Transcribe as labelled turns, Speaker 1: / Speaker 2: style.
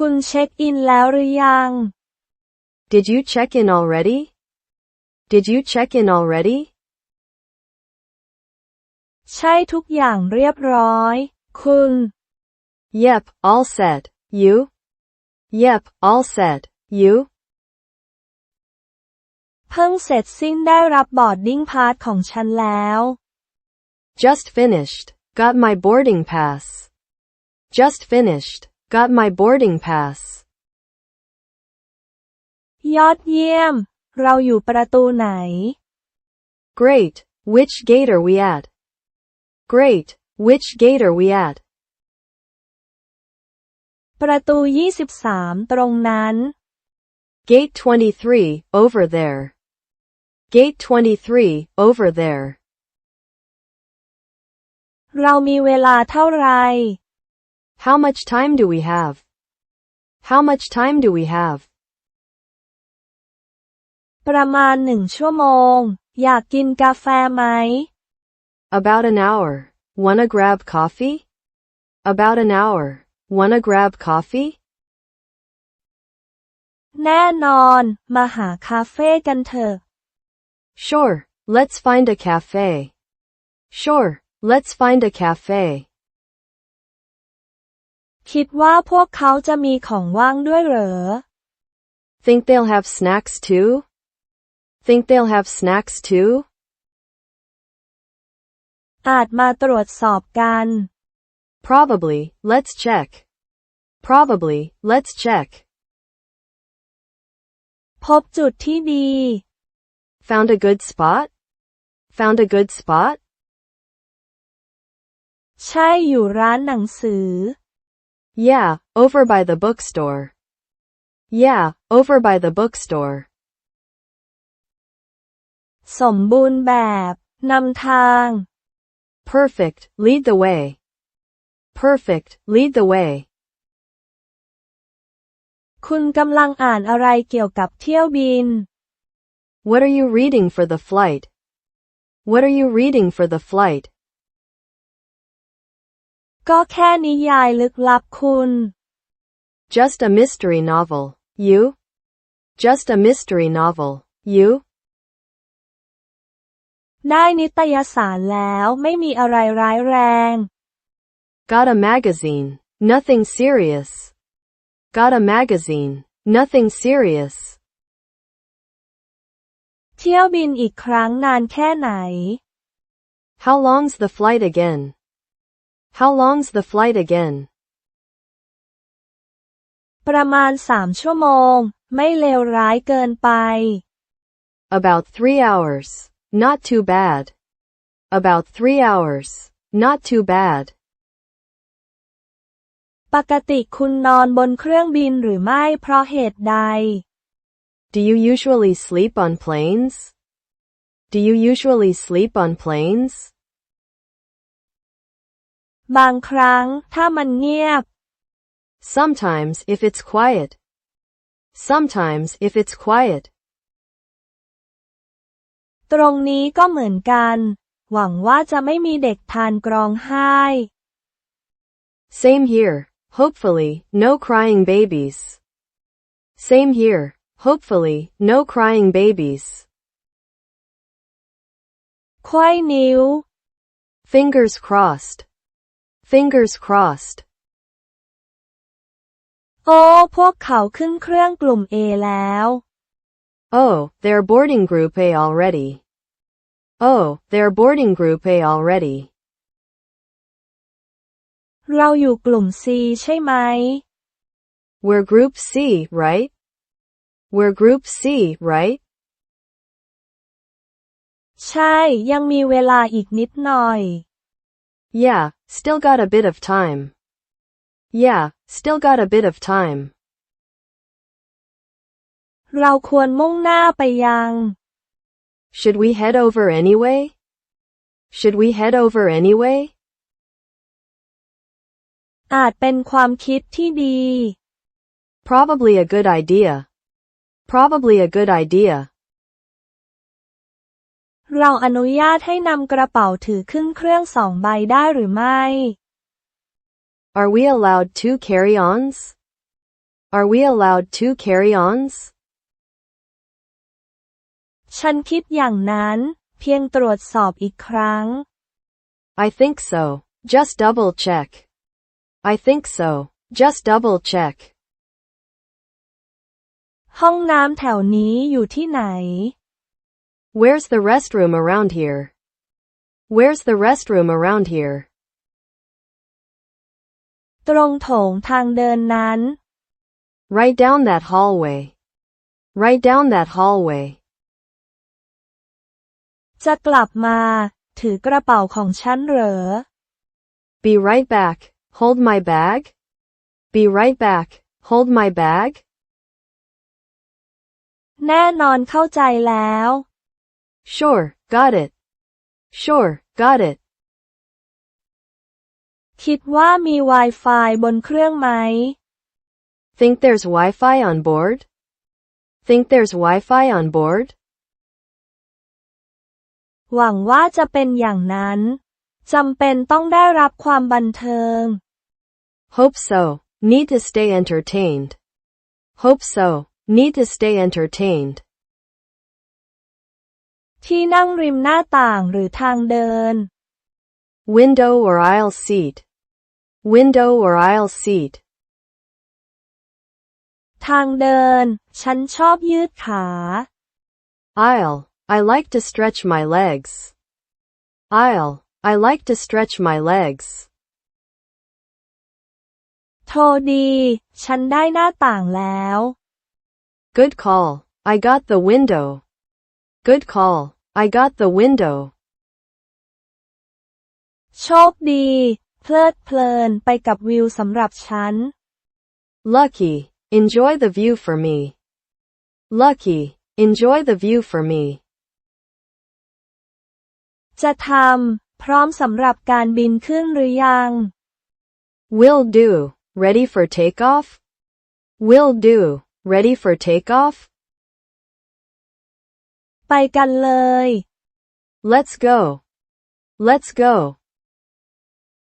Speaker 1: คุณเช็คอินแล้วหรือยัง
Speaker 2: Did you check in already? Did you check in already?
Speaker 1: ใช่ทุกอย่างเรียบร้อยคุณ
Speaker 2: Yep, all set. You? Yep, all set. You?
Speaker 1: เพิ่งเสร็จสิ้นได้รับบอร์ดดิ้งพาสของฉันแล้ว
Speaker 2: Just finished. Got my boarding pass. Just finished. Got my boarding pass.
Speaker 1: ยอดเยี่ยมเราอยู่ประตูไหน
Speaker 2: Great. Which gate are we at? Great. Which gate are we at?
Speaker 1: ประตู23ตรงนั้น
Speaker 2: Gate 23, over there. Gate 23, over there.
Speaker 1: เรามีเวลาเท่าไหร่
Speaker 2: How much time do we have? How much time do we have?
Speaker 1: ประมาณ1 ชั่วโมงอยากกินกาแฟไหม
Speaker 2: About an hour. Wanna grab coffee? About an hour. Wanna grab coffee?
Speaker 1: แน่นอนมาหาคาเฟ่กันเถอะ
Speaker 2: Sure, let's find a cafe. Sure, let's find a cafe.
Speaker 1: คิดว่าพวกเขาจะมีของว่างด้วยเหรอ
Speaker 2: Think they'll have snacks too? Think they'll have snacks too?
Speaker 1: อาจมาตรวจสอบกัน
Speaker 2: Probably, let's check. Probably, let's check.
Speaker 1: พบจุดที่ดี
Speaker 2: Found a good spot? Found a good spot?
Speaker 1: ใช่อยู่ร้านหนังสือ
Speaker 2: Yeah, over by the bookstore. Yeah, over by the bookstore.
Speaker 1: สมบูรณ์แบบนำทาง
Speaker 2: Perfect, lead the way. Perfect, lead the way.
Speaker 1: คุณกำลังอ่านอะไรเกี่ยวกับเที่ยวบิน
Speaker 2: What are you reading for the flight? What are you reading for the flight?
Speaker 1: ก็แค่นิยายลึกลับคุณ
Speaker 2: Just a mystery novel. You? Just a mystery novel. You?
Speaker 1: ได้นิตยสารแล้วไม่มีอะไรร้ายแรง
Speaker 2: Got a magazine. Nothing serious. Got a magazine. Nothing serious.
Speaker 1: เที่ยวบินอีกครั้งนานแค่ไหน
Speaker 2: How long's the flight again? How long's the flight again?
Speaker 1: ประมาณ3 ชั่วโมงไม่เลวร้ายเกินไป
Speaker 2: About 3 hours. Not too bad. About 3 hours. Not too bad.
Speaker 1: ปกติคุณนอนบนเครื่องบินหรือไม่เพราะเหตุใด
Speaker 2: Do you usually sleep on planes? Do you usually sleep on planes?
Speaker 1: บางครั้งถ้ามันเงียบ
Speaker 2: Sometimes if it's quiet. Sometimes if it's quiet.
Speaker 1: ตรงนี้ก็เหมือนกันหวังว่าจะไม่มีเด็กทานกรองไห้
Speaker 2: Same here. Hopefully, no crying babies. Same here. Hopefully, no crying babies.
Speaker 1: ไขว้นิ้ว
Speaker 2: Fingers crossed. Fingers crossed.
Speaker 1: โอ้พวกเขาขึ้นเครื่องกลุ่ม A แล้ว
Speaker 2: Oh, they're boarding group A already. Oh, they're boarding group A already.
Speaker 1: เราอยู่กลุ่ม C ใช่ไหม
Speaker 2: We're group C, right? We're group C, right?
Speaker 1: ใช่ยังมีเวลาอีกนิดหน่อย
Speaker 2: Yeah, still got a bit of time. Yeah, still got a bit of time.
Speaker 1: เราควรมุ่งหน้าไปยัง
Speaker 2: Should we head over anyway? Should we head over anyway?
Speaker 1: อาจเป็นความคิดที่ดี
Speaker 2: Probably a good idea. Probably a good idea.
Speaker 1: เราอนุญาตให้นำกระเป๋าถือขึ้นเครื่อง2 ใบได้หรือไม่
Speaker 2: Are we allowed 2 carry-ons? Are we allowed two carry-ons?
Speaker 1: ฉันคิดอย่างนั้นเพียงตรวจสอบอีกครั้ง
Speaker 2: I think so. Just double check. I think so. Just double check.
Speaker 1: ห้องน้ำแถวนี้อยู่ที่ไหน
Speaker 2: Where's the restroom around here? Where's the restroom around here?
Speaker 1: ตรงโถงทางเดินนั้น
Speaker 2: Right down that hallway. Right down that hallway.
Speaker 1: จะกลับมาถือกระเป๋าของฉันเหรอ
Speaker 2: Be right back. Hold my bag. Be right back. Hold my bag.
Speaker 1: แน่นอนเข้าใจแล้ว
Speaker 2: Sure, got it. Sure, got it.
Speaker 1: คิดว่ามี Wi-Fi บนเครื่องไหม
Speaker 2: Think there's Wi-Fi on board? Think there's Wi-Fi on board?
Speaker 1: หวังว่าจะเป็นอย่างนั้นจำเป็นต้องได้รับความบันเทิง
Speaker 2: Hope so. Need to stay entertained. Hope so. Need to stay entertained.
Speaker 1: ที่นั่งริมหน้าต่างหรือทางเดิน
Speaker 2: Window or aisle seat. Window or aisle seat.
Speaker 1: ทางเดินฉันชอบยืดขา
Speaker 2: Aisle. I like to stretch my legs. Aisle. I like to stretch my legs.
Speaker 1: โทรดีฉันได้หน้าต่างแล้ว
Speaker 2: Good call. I got the window. Good call. I got the window.
Speaker 1: โชคดีเพลิดเพลินไปกับวิวสำหรับฉัน
Speaker 2: Lucky. Enjoy the view for me. Lucky. Enjoy the view for me.
Speaker 1: จะทำพร้อมสำหรับการบินขึ้นหรือยัง
Speaker 2: Will do. Ready for takeoff? Will do. Ready for takeoff?
Speaker 1: ไปกันเลย
Speaker 2: Let's go. Let's go.